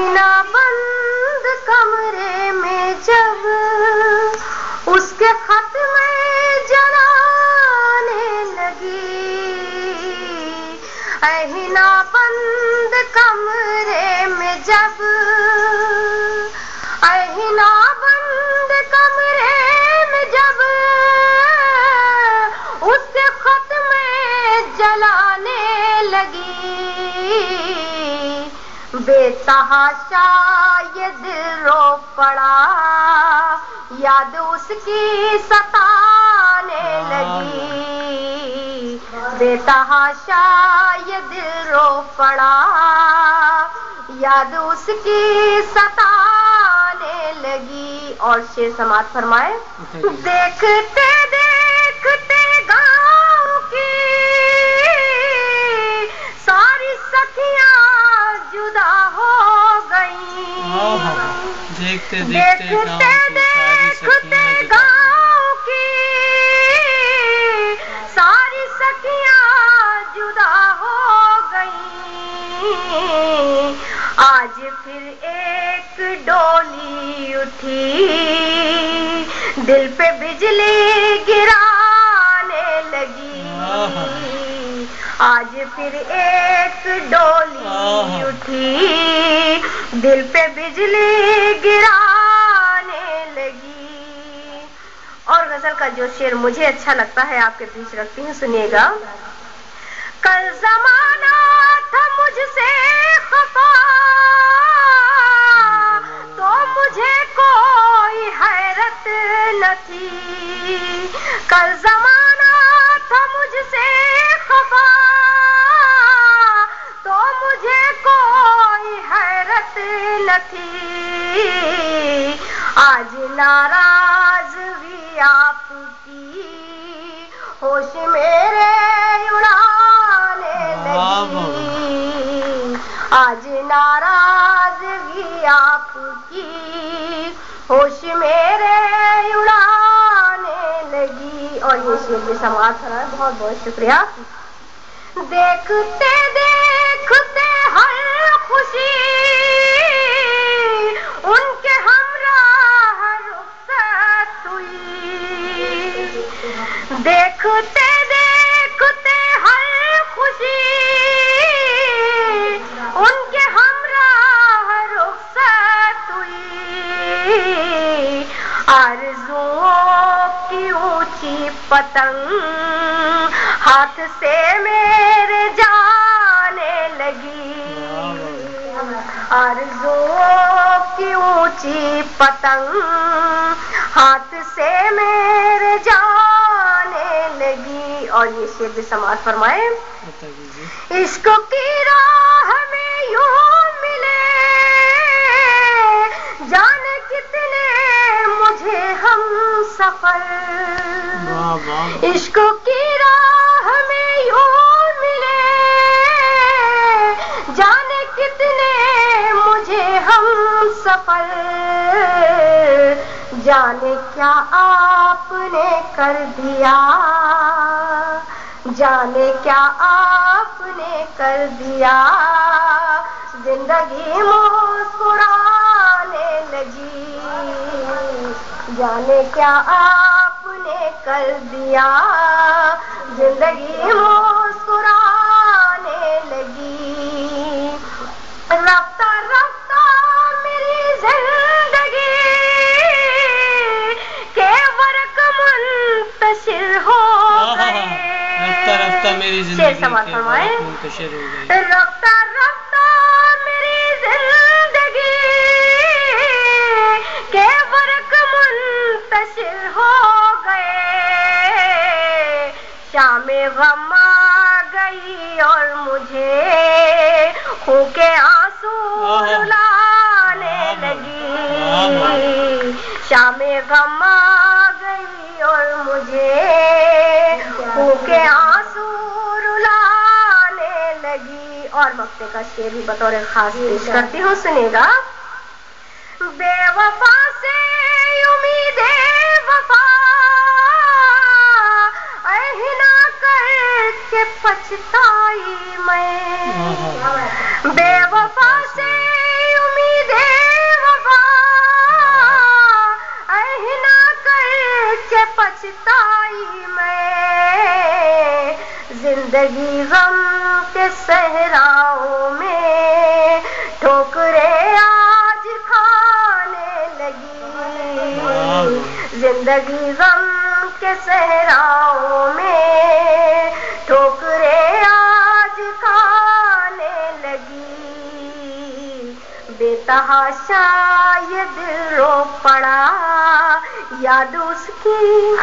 اہنا بند کمرے میں جب اس کے خط میں جلانے لگی، اہنا بند کمرے میں جب، اہنا بند کمرے میں جب اس کے خط میں جلانے لگی، بے تحاشا یہ دل رو پڑا، یاد اس کی ستانے لگی، بے تحاشا یہ دل رو پڑا، یاد اس کی ستانے لگی۔ اور شعر سماعت فرمائے۔ دیکھتے دیکھتے گاؤں کی ساری سکھیاں جدا ہو گئیں، دیکھتے دیکھتے گاؤں کی ساری سکھیاں جدا ہو گئیں، آج پھر ایک ڈولی اٹھی دل پہ بجلی گرانے لگی، آج پھر ایک ڈولی اٹھی دل پہ بجلی گرانے لگی۔ اور غزل کا جو شعر مجھے اچھا لگتا ہے آپ کے بیچ رکھتی ہوں، سنیے گا۔ کل زمانہ تھا مجھ سے خفا تو مجھے کوئی حیرت نہ تھی، کل زمانہ تھا مجھ سے خفا تو مجھے کوئی حیرت نہ تھی، آج ناراضگی آپ کی ہوش میرے اڑانے لگی، آج ناراضگی آپ کی ہوش میرے اڑانے لگی۔ اور یہ شعر بھی سماعت فرمائے، بہت بہت شکریہ۔ دیکھتے دیکھتے ہر خوشی ان کے ہمراہ رخصت ہوئی، دیکھتے دیکھتے ہر خوشی ان کے ہمراہ رخصت ہوئی، آرزوؤں کی اونچی پتنگ ہاتھ سے میرے جانے لگی، آرزوؤں کی اونچی پتنگ ہاتھ سے میرے جانے لگی۔ اور یہ شعر بھی سماعت فرمائے۔ عشق کی راہ میں یوں ملے جانے کتنے مجھے ہم سفر، عشق کی راہ میں یوں ملے جانے کتنے مجھے ہم سفر، جانے کیا آپ نے کر دیا، جانے کیا آپ نے کر دیا، زندگی مسکرانے لگی، جانے کیا آپ نے کر دیا، زندگی مسکرانے لگی، رفتہ رفتہ میری زندگی کے ورق منتشر ہو گئے، شعر سماعت فرمائے۔ رفتہ رفتہ میری زندگی کے ورق منتشر ہو گئے، شام غم آ گئی اور مجھے خون کے آنسو رلانے لگی، شام غم آ گئی اور مجھے خون کے آنسو رلانے لگی۔ اور وقتے کا شعر بھی بطور خاص پیش کرتی ہوں، سنے گا۔ بے وفا سے امید وفا اہنا کر کے پچھتائی میں، بے وفا سے امید پچھتائی میں، زندگی غم کے صحراؤں میں ٹھوکریں آج کھانے لگی، زندگی غم کے صحراؤں میں ٹھوکریں آج کھانے لگی، بے تحاشا یہ دل رو پڑا یاد اس کی